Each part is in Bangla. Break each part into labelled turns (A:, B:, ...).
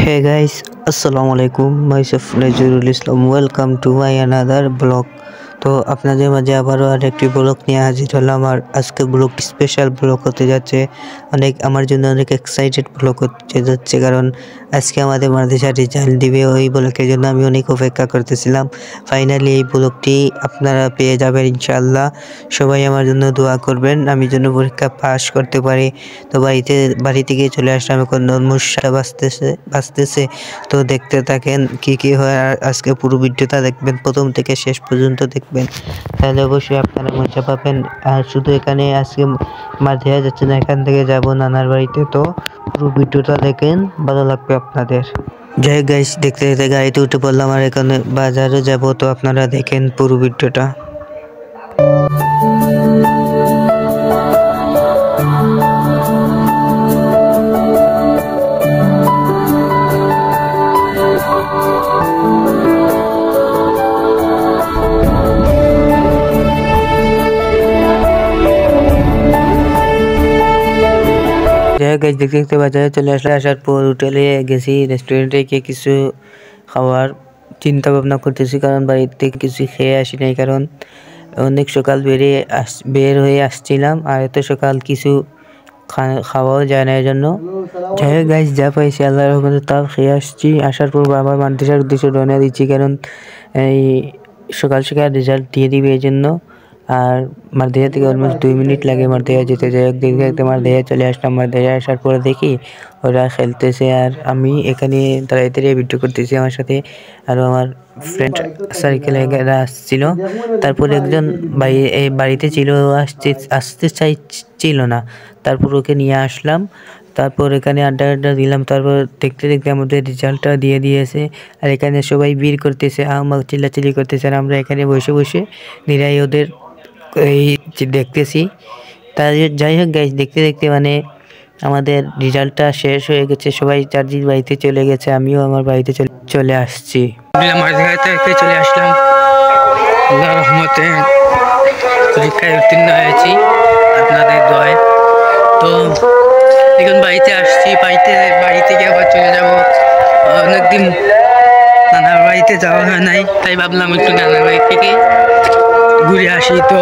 A: Hey guys, Assalamualaikum. Myself Nazirul Islam. Welcome to my another blog. তো আপনাদের মাঝে আবারও আরেকটি ব্লগ নিয়ে হাজির হলাম। আর আজকে ব্লগ স্পেশাল ব্লগ হতে যাচ্ছে, আমার জন্য অনেক এক্সাইটেড ব্লগ হতে যাচ্ছে, কারণ আজকে আমাদের মাদ্রাসা রেজাল্ট দিবে। ওই ব্লগের জন্য আমি অনেক অপেক্ষা করতেছিলাম। ফাইনালি এই ব্লগটি আপনারা পেয়ে যাবেন ইনশাআল্লাহ। সবাই আমার জন্য দোয়া করবেন, আমি যেন পরীক্ষা পাস করতে পারি। তো বাড়ি থেকে চলে আসলাম, এখন নমস্কার বাজতেছে। তো দেখতে থাকেন কি হয়। আর আজকে পুরো ভিডিওটা দেখবেন, প্রথম থেকে শেষ পর্যন্ত দেখবেন, তাহলে অবশ্যই আপনারা মজা পাবেন। আর শুধু এখানে আজকে মাঝে যাচ্ছে না, এখান থেকে যাব নানার বাড়িতে। তো পুরো ভিডিওটা দেখেন, ভালো লাগবে আপনাদের। যাই গাইস, দেখতে দেখতে গাড়িতে উঠে পড়লাম আর এখানে বাজারে যাব। তো আপনারা দেখেন পুরো ভিডিওটা। দেখতে দেখতে বাজারে চলে আসার পর হোটেলে গেছি, রেস্টুরেন্টে গিয়ে কিছু খাওয়ার চিন্তা ভাবনা করতেছি, কারণ বাড়ি থেকে কিছু খেয়ে আসি নাই, কারণ অনেক সকাল বের হয়ে আসছিলাম। আর এত সকাল কিছু খাওয়াও যায় না, এই জন্য যাই হোক গাইস, যা পাইছি আল্লাহর রহমতে তাও খেয়ে আসছি। আসার পর আবার মাদ্রাসার উদ্দেশ্যে রওনা দিচ্ছি, কারণ এই সকাল সকাল রেজাল্ট দিয়ে দিবে এই জন্য। আর মাদ্রাসা থেকে অলমোস্ট 2 মিনিট লাগে মাদ্রাসা যেতে। যাই হোক, দেখতে দেখতে মাদ্রাসা চলে আসলাম। মাদ্রাসা আসার পরে দেখি ওরা খেলতেছে, আর আমি এখানে দাঁড়িয়ে ভিডিও করতেছি। আমার সাথে আরও আমার ফ্রেন্ড সার্কেল এরা আসছিল। তারপর একজন বাড়িতে ছিল, আসতে চাইছিল না, তারপর ওকে নিয়ে আসলাম। তারপর এখানে আড্ডা দিলাম। তারপর দেখতে দেখতে আমাদের রেজাল্টটা দিয়ে দিয়েছে। আর এখানে সবাই ভিড় করতেছে, চিল্লাচিল্লি করতেছে, আর আমরা এখানে বসে বসে নিরাই ওদের এই দেখতেছি। যাই হোক গাইস, দেখতে দেখতে আমাদের রেজাল্টটা শেষ হয়ে গেছে। সবাই যার যার বাড়িতে চলে গেছে, আমিও আমার বাড়িতে চলে আসছি। চলে আসলাম, আল্লাহর রহমতে পরীক্ষায় উত্তীর্ণ হয়েছি আপনাদের দোয়ায়। তো এখন বাড়িতে আসছি, বাড়ি থেকে আবার চলে যাব। অনেকদিন নানার বাড়িতে যাওয়া হয় নাই, তাই ভাবলাম একটু নানার বাড়ি থেকে ঘুরে আসি। তো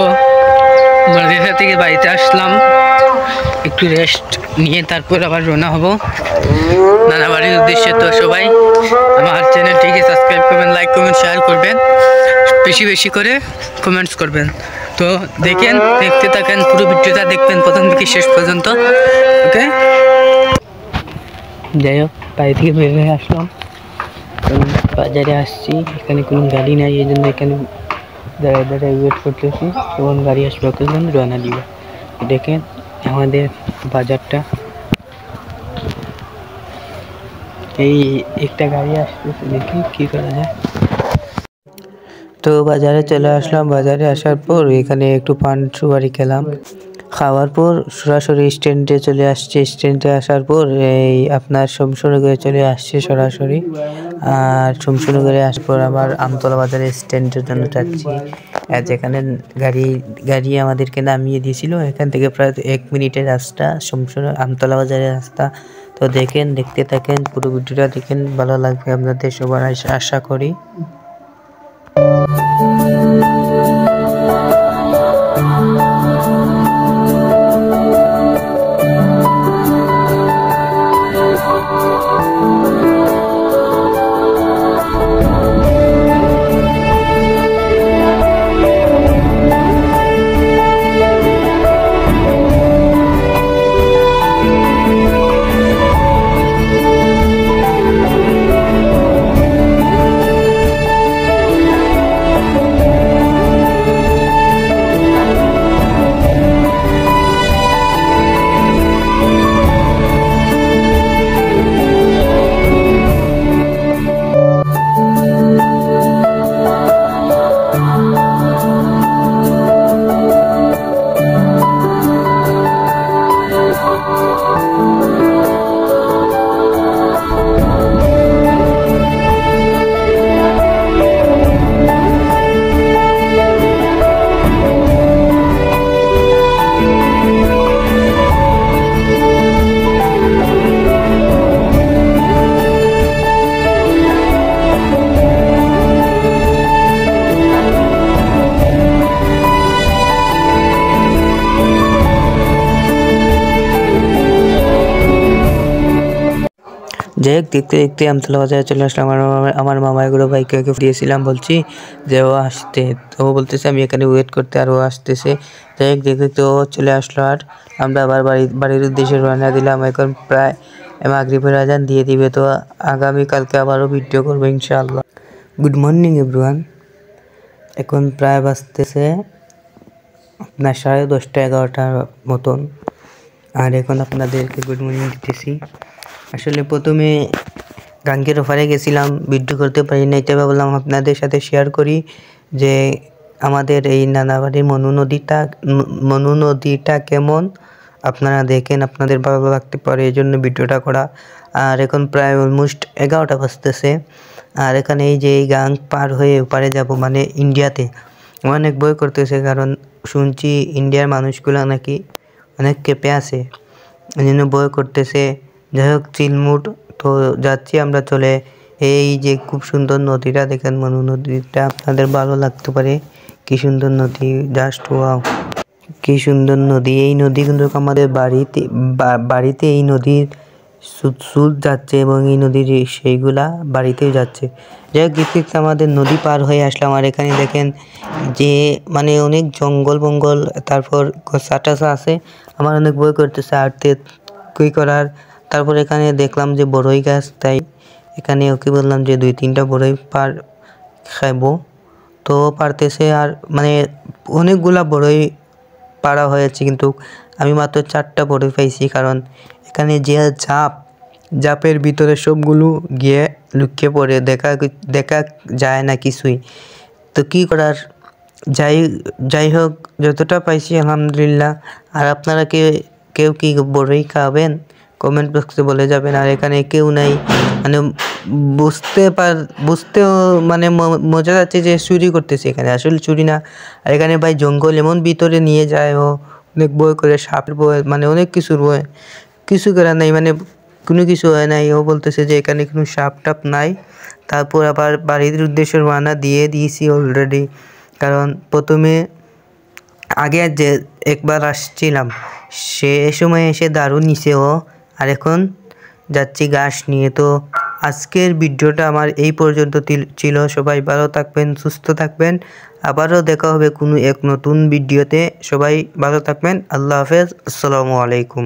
A: মাদ্রাসা থেকে বাড়িতে আসলাম, একটু রেস্ট নিয়ে তারপর আবার রওনা হব নানা বাড়ির উদ্দেশ্যে। তো সবাই আমার চ্যানেলটিকে সাবস্ক্রাইব করবেন, লাইক করবেন, শেয়ার করবেন, বেশি বেশি করে কমেন্টস করবেন। তো দেখতে থাকেন, পুরো ভিডিওটা দেখবেন প্রথম থেকে শেষ পর্যন্ত। ওকে, যাই হোক, বাড়ি থেকে বের হয়ে আসলাম, বাজারে আসছি। এখানে কোনো গাড়ি নাই, এই জন্য এখানে দাঁড়ায় ওয়েট করতেছি, তখন গাড়ি আসবে, ওখানে রওনা দিব। দেখেন আমাদের বাজারটা, এই একটা গাড়ি আসতেছে, দেখি কি করা যায়। তো বাজারে চলে আসলাম। বাজারে আসার পর এখানে একটু পান সুপারি খেলাম, খাওয়ার পর সরাসরি স্ট্যান্ডে চলে আসছে। স্ট্যান্ডে আসার পর এই আপনার শমশনগরে চলে আসছে সরাসরি। আর শমশনগরে আসার পর আবার আমতলা বাজারে স্ট্যান্ডের জন্য যাচ্ছি, যেখানে গাড়ি আমাদেরকে নামিয়ে দিয়েছিল। এখান থেকে প্রায় 1 মিনিটের রাস্তা, আমতলা বাজারের রাস্তা। তো দেখতে থাকেন, পুরো ভিডিওটা দেখেন, ভালো লাগবে আপনাদের সবার আশা করি। যাই হোক দেখতে দেখতে আমতলা বাজারে চলে আসলাম। আমার মামা এগুলো বাইকে দিয়েছিলাম, বলছি যে ও আসতে, তো ও বলতেছে আমি এখানে ওয়েট করতে, আর ও আসতেছে। যাই হোক দেখতে দেখতে ও চলে আসলো, আর আমরা আবার বাড়ির উদ্দেশ্যে রওনা দিলাম। এখন প্রায় মাগরিবের আজান দিয়ে দিবে, তো আগামীকালকে আবারও ভিডিও করবো ইনশাআল্লাহ। Good morning everyone. এখন প্রায় বাজতেছে আপনার 10:30 11টার মতন, আর এখন আপনাদেরকে গুড মর্নিং দিতেছি। আসলে প্রথমে গাঙ্গের ওপারে গেছিলাম, ভিডিও করতে পারি নাই, তবে ভাবলাম আপনাদের সাথে শেয়ার করি যে আমাদের এই নানাবাড়ির মনু নদীটা কেমন, আপনারা দেখেন, আপনাদের ভালো লাগতে পারে, এই জন্য ভিডিওটা করা। আর এখন প্রায় অলমোস্ট 11টা বাজতেছে, আর এখানে এই যে এই গাং পার হয়ে ওপারে যাব, মানে ইন্ডিয়াতে, অনেক ভয় করতেছে, কারণ শুনছি ইন্ডিয়ার মানুষগুলো নাকি অনেক কেঁপে আছে, এই জন্য ভয় করতেছে। যাই হোক চিলমুট তো যাচ্ছি আমরা চলে। এই যে খুব সুন্দর নদীটা দেখেন, মনু নদীটা, আপনাদের ভালো লাগতে পারে। কি সুন্দর নদী, জাস্ট ওয়াও, কি সুন্দর নদী। এই নদী কিন্তু আমাদের বাড়িতে এই নদীর সুদ যাচ্ছে, এবং এই নদীর সেইগুলা বাড়িতেও যাচ্ছে। যাই হোক দেখতে আমাদের নদী পার হয়ে আসলাম, আর এখানে দেখেন যে মানে অনেক জঙ্গল বঙ্গল, তারপর গাছা আছে। আমার অনেক ভয় করতেছে আরতে কী করার। তারপর এখানে দেখলাম যে বড়ই গাছ, তাই এখানে ওকে বললাম যে 2-3টা বড়ই খাইবো, তো পারতেছে। আর মানে অনেকগুলা বড়ই পাড়া হয়েছে, কিন্তু আমি মাত্র 4টা বড়ই পাইছি, কারণ এখানে যে জাপের ভিতরে সবগুলো গিয়ে লুকিয়ে পড়ে, দেখা যায় না কিছুই। তো কি করার, যাই হোক যতটা পাইছি আলহামদুলিল্লাহ। আর আপনারা কেউ কি বড়ই খাবেন কমেন্ট বক্সে বলে যাবেন। আর এখানে কেউ নাই, মানে বুঝতেও মানে মজা যাচ্ছে যে চুরি করতেছে, এখানে আসলে চুরি না। আর এখানে ভাই জঙ্গল এমন ভিতরে নিয়ে যায়, ও অনেক ভয় করে, সাপের ভয়, মানে অনেক কিছুর ভয়, কিছু করার নাই, মানে কোনো কিছু হয় নাই। ও বলতেছে যে এখানে কোনো সাপ টাপ নাই। তারপর আবার বাড়ির উদ্দেশ্যে রওনা দিয়েছি অলরেডি, কারণ প্রথমে আগে যে একবার আসছিলাম সে সময় এসে দারুণ নিচে ও, আর এখন যাচ্ছি ঘাস নিয়ে। তো আজকের ভিডিওটা আমার এই পর্যন্ত ছিল। সবাই ভালো থাকবেন, সুস্থ থাকবেন, আবারও দেখা হবে কোনো এক নতুন ভিডিওতে। সবাই ভালো থাকবেন, আল্লাহ হাফেজ, আসসালামু আলাইকুম।